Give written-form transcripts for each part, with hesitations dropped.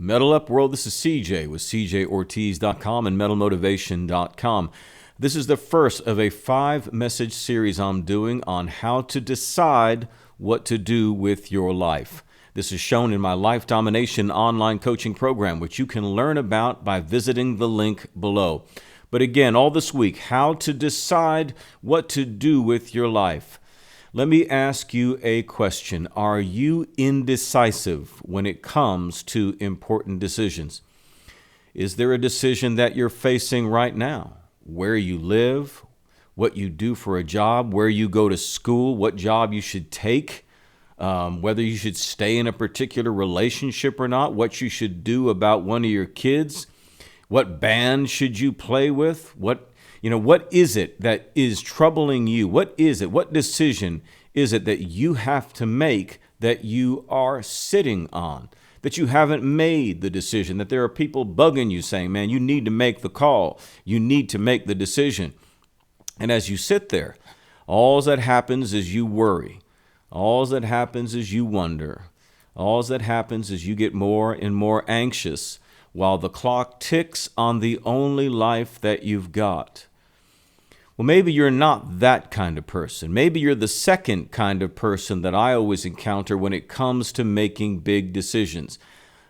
Metal Up World, this is CJ with CJOrtiz.com and MetalMotivation.com. This is the first of a 5-message series I'm doing on how to decide what to do with your life. This is shown in my Life Domination online coaching program, which you can learn about by visiting the link below. But again, all this week, how to decide what to do with your life. Let me ask you a question. Are you indecisive when it comes to important decisions? Is there a decision that you're facing right now? Where you live, what you do for a job, where you go to school, what job you should take, whether you should stay in a particular relationship or not, what you should do about one of your kids, what band should you play with, what is it that is troubling you? What is it? What decision is it that you have to make that you are sitting on, that you haven't made the decision, that there are people bugging you saying, man, you need to make the call. You need to make the decision. And as you sit there, all that happens is you worry. All that happens is you wonder. All that happens is you get more and more anxious while the clock ticks on the only life that you've got. Well, maybe you're not that kind of person. Maybe you're the second kind of person that I always encounter when it comes to making big decisions.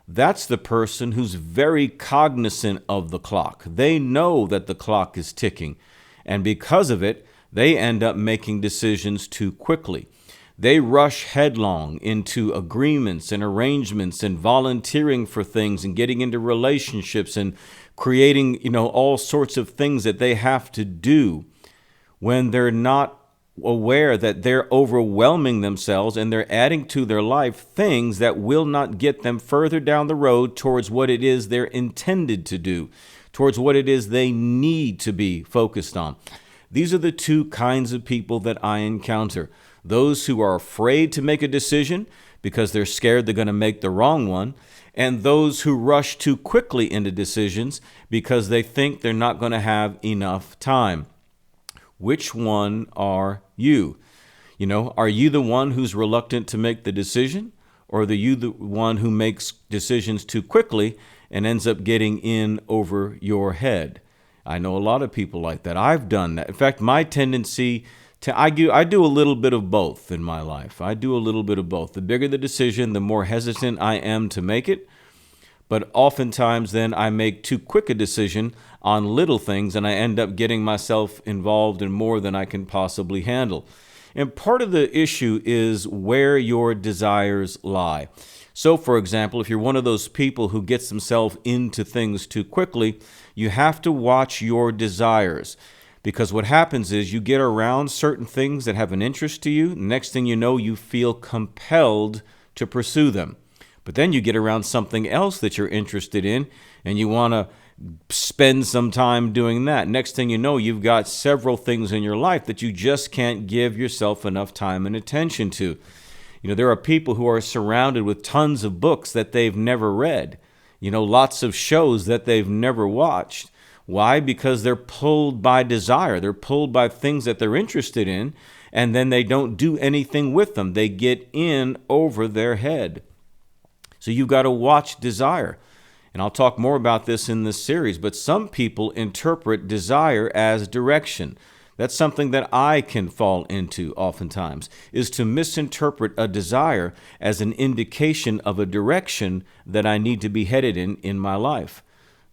That's the person who's very cognizant of the clock. They know that the clock is ticking, and because of it, they end up making decisions too quickly. They rush headlong into agreements and arrangements and volunteering for things and getting into relationships and creating, all sorts of things that they have to do when they're not aware that they're overwhelming themselves and they're adding to their life things that will not get them further down the road towards what it is they're intended to do, towards what it is they need to be focused on. These are the two kinds of people that I encounter. Those who are afraid to make a decision because they're scared they're going to make the wrong one, and those who rush too quickly into decisions because they think they're not going to have enough time. Which one are you? Are you the one who's reluctant to make the decision, or are you the one who makes decisions too quickly and ends up getting in over your head? I know a lot of people like that. I've done that. In fact, my tendency I do a little bit of both in my life. I do a little bit of both. The bigger the decision, the more hesitant I am to make it. But oftentimes then I make too quick a decision on little things and I end up getting myself involved in more than I can possibly handle. And part of the issue is where your desires lie. So, for example, if you're one of those people who gets themselves into things too quickly, you have to watch your desires. Because what happens is you get around certain things that have an interest to you. Next thing you know, you feel compelled to pursue them. But then you get around something else that you're interested in and you want to spend some time doing that. Next thing you know, you've got several things in your life that you just can't give yourself enough time and attention to. There are people who are surrounded with tons of books that they've never read. Lots of shows that they've never watched. Why? Because they're pulled by desire. They're pulled by things that they're interested in, and then they don't do anything with them. They get in over their head. So you've got to watch desire. And I'll talk more about this in this series, but some people interpret desire as direction. That's something that I can fall into oftentimes, is to misinterpret a desire as an indication of a direction that I need to be headed in my life.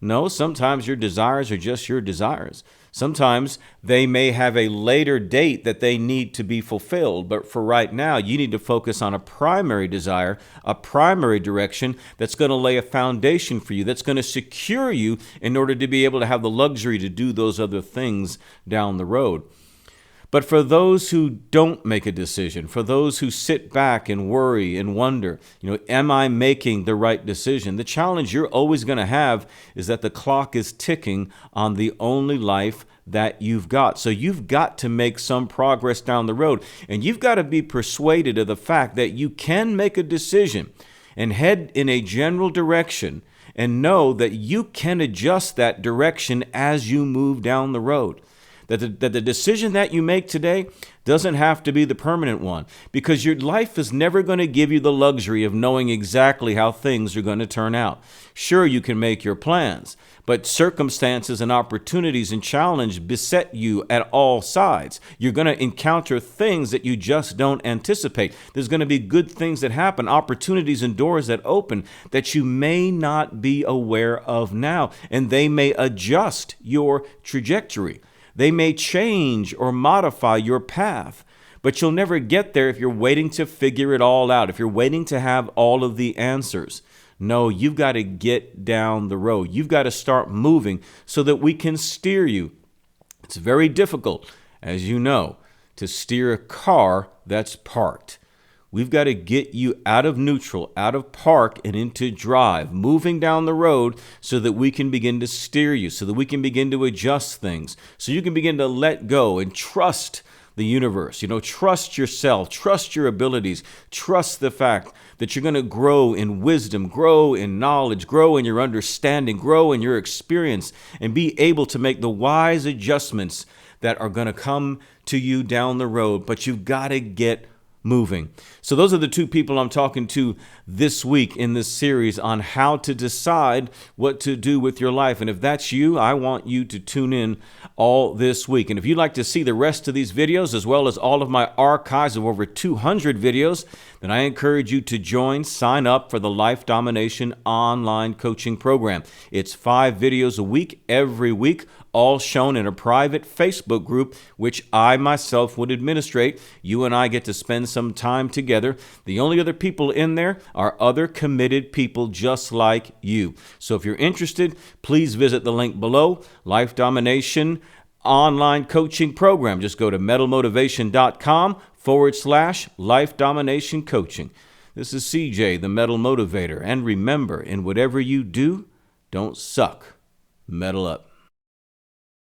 No, sometimes your desires are just your desires. Sometimes they may have a later date that they need to be fulfilled, but for right now, you need to focus on a primary desire, a primary direction that's going to lay a foundation for you, that's going to secure you in order to be able to have the luxury to do those other things down the road. But for those who don't make a decision, for those who sit back and worry and wonder, am I making the right decision? The challenge you're always going to have is that the clock is ticking on the only life that you've got. So you've got to make some progress down the road, and you've got to be persuaded of the fact that you can make a decision and head in a general direction and know that you can adjust that direction as you move down the road. that the decision that you make today doesn't have to be the permanent one, because your life is never going to give you the luxury of knowing exactly how things are going to turn out. Sure, you can make your plans, but circumstances and opportunities and challenge beset you at all sides. You're going to encounter things that you just don't anticipate. There's going to be good things that happen, opportunities and doors that open that you may not be aware of now, and they may adjust your trajectory. They may change or modify your path, but you'll never get there if you're waiting to figure it all out, if you're waiting to have all of the answers. No, you've got to get down the road. You've got to start moving so that we can steer you. It's very difficult, as you know, to steer a car that's parked. We've got to get you out of neutral, out of park, and into drive, moving down the road so that we can begin to steer you, so that we can begin to adjust things, so you can begin to let go and trust the universe. Trust yourself, trust your abilities, trust the fact that you're going to grow in wisdom, grow in knowledge, grow in your understanding, grow in your experience, and be able to make the wise adjustments that are going to come to you down the road. But you've got to get moving. So those are the two people I'm talking to this week in this series on how to decide what to do with your life. And if that's you, I want you to tune in all this week. And if you'd like to see the rest of these videos, as well as all of my archives of over 200 videos, then I encourage you to sign up for the Life Domination online coaching program. It's 5 videos a week, every week, all shown in a private Facebook group, which I myself would administrate. You and I get to spend some time together. The only other people in there are other committed people just like you. So if you're interested, please visit the link below, Life Domination online coaching program. Just go to metalmotivation.com/Life Domination Coaching. This is CJ, the Metal Motivator. And remember, in whatever you do, don't suck. Metal up.